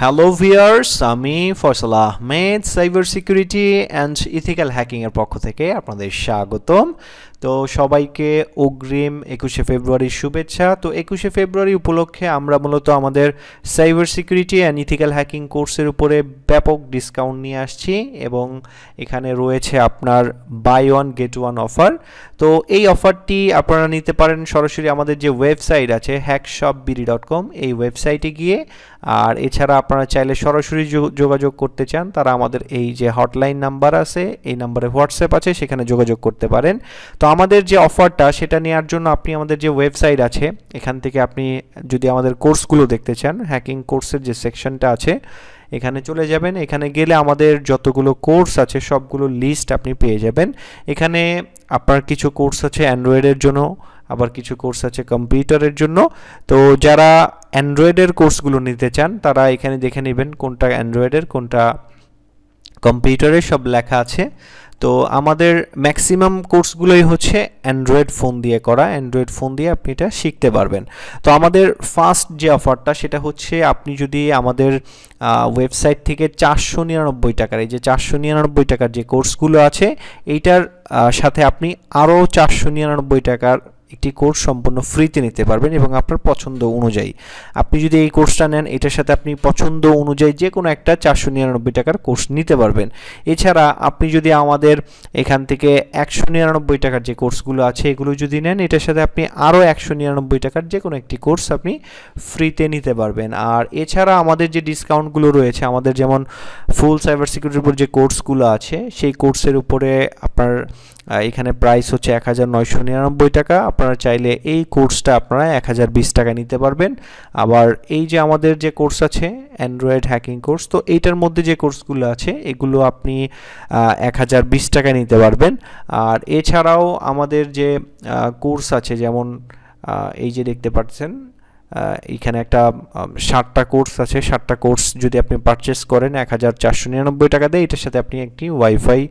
Hello viewers, আমি Faisal Ahmed cyber security and ethical hacking এর পক্ষ থেকে আপনাদের স্বাগতম। তো সবাইকে অগ্রিম 21শে ফেব্রুয়ারির শুভেচ্ছা। তো 21শে ফেব্রুয়ারি উপলক্ষে আমরা মূলত আমাদের cyber security and ethical hacking কোর্সের উপরে ব্যাপক ডিসকাউন্ট নিয়ে আসছি এবং এখানে রয়েছে আপনার buy one get one offer. তো এই অফারটি আপনারা নিতে পারেন সরাসরি আমাদের যে ওয়েবসাইট আছে hackshopbd.com, এই ওয়েবসাইটে গিয়ে। আর এছাড়া আপনারা চাইলে সরাসরি যোগাযোগ করতে চান, তারা আমাদের এই যে হটলাইন নাম্বার আছে, এই নাম্বারে হোয়াটসঅ্যাপ আছে, সেখানে যোগাযোগ করতে পারেন। তো আমাদের যে অফারটা সেটা নেওয়ার জন্য আপনি আমাদের যে ওয়েবসাইট আছে এখান থেকে আপনি যদি আমাদের কোর্সগুলো দেখতে চান, হ্যাকিং কোর্সের যে সেকশনটা আছে এখানে চলে যাবেন। এখানে গেলে আমাদের যতগুলো কোর্স আছে সবগুলো লিস্ট আপনি পেয়ে যাবেন। এখানে আপনার কিছু কোর্স আছে অ্যান্ড্রয়েডের জন্য, আবার কিছু কোর্স আছে কম্পিউটারের জন্য। তো যারা অ্যান্ড্রয়েডের কোর্সগুলো নিতে চান তারা এখানে দেখে নেবেন কোনটা অ্যান্ড্রয়েডের কোনটা কম্পিউটারের, সব লেখা আছে। তো আমাদের ম্যাক্সিমাম কোর্সগুলোই হচ্ছে অ্যান্ড্রয়েড ফোন দিয়ে করা, অ্যান্ড্রয়েড ফোন দিয়ে আপনি এটা শিখতে পারবেন। তো আমাদের ফার্স্ট যে অফারটা সেটা হচ্ছে, আপনি যদি আমাদের ওয়েবসাইট থেকে 499 টাকার, এই যে 499 টাকার যে কোর্সগুলো আছে এইটার সাথে আপনি আরও 499 টাকার একটি কোর্স সম্পূর্ণ ফ্রিতে নিতে পারবেন এবং আপনার পছন্দ অনুযায়ী। আপনি যদি এই কোর্সটা নেন এটার সাথে আপনি পছন্দ অনুযায়ী যে কোনো একটা 499 টাকার কোর্স নিতে পারবেন। এছাড়া আপনি যদি আমাদের এখান থেকে 199 টাকার যে কোর্সগুলো আছে এগুলো যদি নেন এটার সাথে আপনি আরও 199 টাকার যে কোনো একটি কোর্স আপনি ফ্রিতে নিতে পারবেন। আর এছাড়া আমাদের যে ডিসকাউন্টগুলো রয়েছে, আমাদের যেমন ফুল সাইবার সিকিউরিটির উপর যে কোর্সগুলো আছে সেই কোর্সের উপরে আপনার এখানে প্রাইস হচ্ছে 1999 টাকা। আপনারা চাইলে এই কোর্সটা আপনারা 1020 টাকা নিতে পারবেন। আবার এই যে আমাদের যে কোর্স আছে অ্যান্ড্রয়েড হ্যাকিং কোর্স, তো এইটার মধ্যে যে কোর্সগুলো আছে এগুলো আপনি 1020 টাকা নিতে পারবেন। আর এছাড়াও আমাদের যে কোর্স আছে, যেমন এই যে দেখতে পাচ্ছেন এখানে একটা 60টা কোর্স আছে, 60টা কোর্স যদি আপনি পারচেস করেন 1499 টাকা দিয়ে, এটার সাথে আপনি একটি ওয়াইফাই,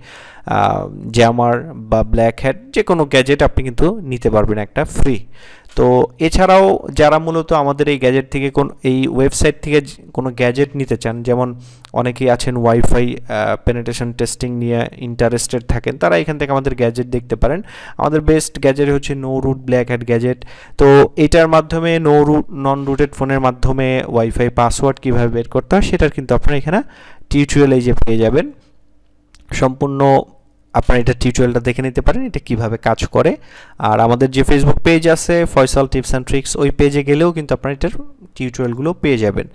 জ্যামার বা ব্ল্যাক হ্যাট যে কোনো গ্যাজেট আপনি কিন্তু নিতে পারবেন একটা ফ্রি। তো এছাড়াও যারা মূলত আমাদের এই গ্যাজেট থেকে এই ওয়েবসাইট থেকে কোনো গ্যাজেট নিতে চান, যেমন অনেকেই আছেন ওয়াইফাই পেনিট্রেশন টেস্টিং নিয়ে ইন্টারেস্টেড থাকেন, তারা এখান থেকে আমাদের গ্যাজেট দেখতে পারেন। আমাদের বেস্ট গ্যাজেট হচ্ছে no root black hat gadget. তো এটার মাধ্যমে নন রুটেড ফোনের মাধ্যমে ওয়াইফাই পাসওয়ার্ড কীভাবে বের করতে হয় সেটার কিন্তু আপনারা এখানে টিউটোরিয়াল এই যে পেয়ে যাবেন। সম্পূর্ণ আপনারা এটা টিউটোরিয়ালটা দেখে নিতে পারেন এটা কিভাবে কাজ করে। আর আমাদের যে ফেসবুক পেজ আছে ফয়সাল টিপস অ্যান্ড ট্রিক্স, ওই পেজে গেলেও কিন্তু আপনারা এটার টিউটোরিয়ালগুলো পেয়ে যাবেন।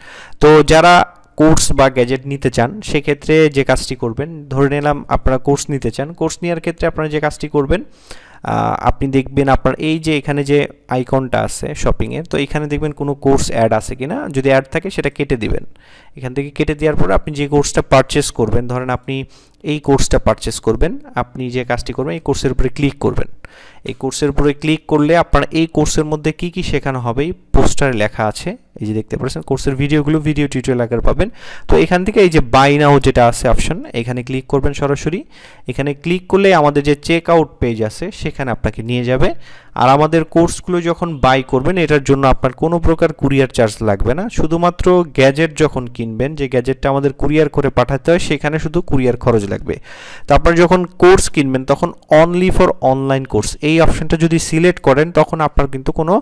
তো যারা কোর্স বা গ্যাজেট নিতে চান সেক্ষেত্রে যে কাজটি করবেন, ধরে নিলাম আপনারা কোর্স নিতে চান, কোর্স নেওয়ার ক্ষেত্রে আপনারা যে কাজটি করবেন, আপনি দেখবেন আপনার এই যে এখানে যে আইকনটা আছে শপিংয়ের, তো এখানে দেখবেন কোনো কোর্স অ্যাড আছে কিনা, যদি অ্যাড থাকে সেটা কেটে দিবেন। এখান থেকে কেটে দেওয়ার পর আপনি যে কোর্সটা পারচেস করবেন, ধরেন আপনি এই কোর্সটা পারচেস করবেন, আপনি যে কাজটি করবেন এই কোর্সের উপরে ক্লিক করবেন। এই কোর্সের উপরে ক্লিক করলে আপনার এই কোর্সের মধ্যে কি কি শেখানো হবে এই পোস্টারে লেখা আছে, এই যে দেখতে পাচ্ছেন কোর্সের ভিডিওগুলো ভিডিও টিউটোরিয়াল আকারে পাবেন। তো এখান থেকে এই যে বাই নাও যেটা আছে অপশন, এখানে ক্লিক করবেন সরাসরি। এখানে ক্লিক করলে আমাদের যে চেক আউট পেজ আছে সেখানে আপনাকে নিয়ে যাবে। আর আমাদের কোর্সগুলো যখন বাই করবেন এটার জন্য আপনার কোনো প্রকার কুরিয়ার চার্জ লাগবে না, শুধুমাত্র গ্যাজেট যখন কিনবেন, যে গ্যাজেটটা আমাদের কুরিয়ার করে পাঠাতে হয় সেখানে শুধু কুরিয়ার খরচ লাগবে। তারপর যখন কোর্স কিনবেন তখন অনলি ফর অনলাইন কোর্স এই অপশনটা যদি সিলেক্ট করেন তখন আপনার কিন্তু কোনো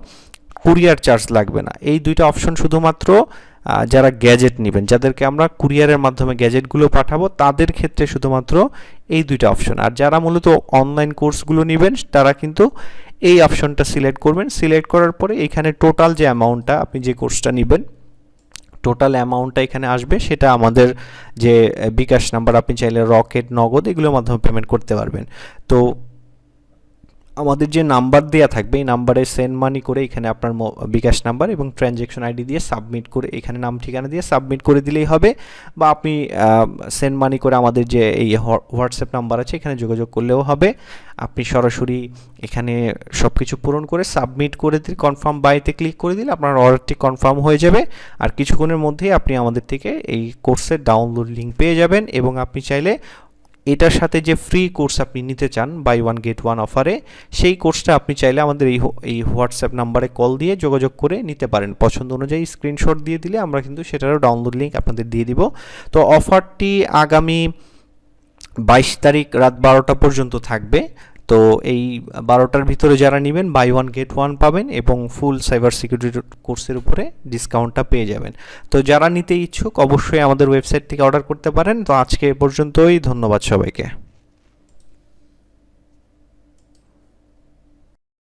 কুরিয়ার চার্জ লাগবে না। এই দুইটা অপশন শুধুমাত্র যারা গ্যাজেট নেবেন, যাদেরকে আমরা কুরিয়ারের মাধ্যমে গ্যাজেটগুলো পাঠাবো তাদের ক্ষেত্রে শুধুমাত্র এই দুইটা অপশন। আর যারা মূলত অনলাইন কোর্সগুলো নেবেন তারা কিন্তু এই অপশনটা সিলেক্ট করবেন। সিলেক্ট করার পরে এখানে টোটাল যে অ্যামাউন্টটা আপনি যে কোর্সটা নেবেন টোটাল অ্যামাউন্টটা এখানে আসবে, সেটা আমাদের যে বিকাশ নাম্বার, আপনি চাইলে রকেট, নগদ এগুলোর মাধ্যমে পেমেন্ট করতে পারবেন। তো আমাদের যে নাম্বার দেওয়া থাকবে এই নাম্বারে সেন্ড মানি করে এখানে আপনার বিকাশ নাম্বার এবং ট্রানজ্যাকশন আইডি দিয়ে সাবমিট করে এখানে নাম ঠিকানা দিয়ে সাবমিট করে দিলেই হবে। বা আপনি সেন্ড মানি করে আমাদের যে এই হোয়াটসঅ্যাপ নাম্বার আছে এখানে যোগাযোগ করলেও হবে। আপনি সরাসরি এখানে সব কিছু পূরণ করে সাবমিট করে দিলে, কনফার্ম বাইতে ক্লিক করে দিলে আপনার অর্ডারটি কনফার্ম হয়ে যাবে। আর কিছুক্ষণের মধ্যেই আপনি আমাদের থেকে এই কোর্সের ডাউনলোড লিঙ্ক পেয়ে যাবেন এবং আপনি চাইলে এটার সাথে যে ফ্রি কোর্স আপনি নিতে চান বাই ওয়ান গেট ওয়ান অফারে, সেই কোর্সটা আপনি চাইলে আমাদের এই হোয়াটসঅ্যাপ নাম্বারে কল দিয়ে যোগাযোগ করে নিতে পারেন। পছন্দ অনুযায়ী স্ক্রিনশট দিয়ে দিলে আমরা কিন্তু সেটারও ডাউনলোড লিঙ্ক আপনাদের দিয়ে দিব। তো অফারটি আগামী 22 তারিখ রাত 12টা পর্যন্ত থাকবে। তো এই 12টার ভিতরে যারা নেবেন বাই ওয়ান গেট ওয়ান পাবেন এবং ফুল সাইবার সিকিউরিটি কোর্সের উপরে ডিসকাউন্টটা পেয়ে যাবেন। তো যারা নিতে ইচ্ছুক অবশ্যই আমাদের ওয়েবসাইট থেকে অর্ডার করতে পারেন। তো আজকে এ পর্যন্তই, ধন্যবাদ সবাইকে।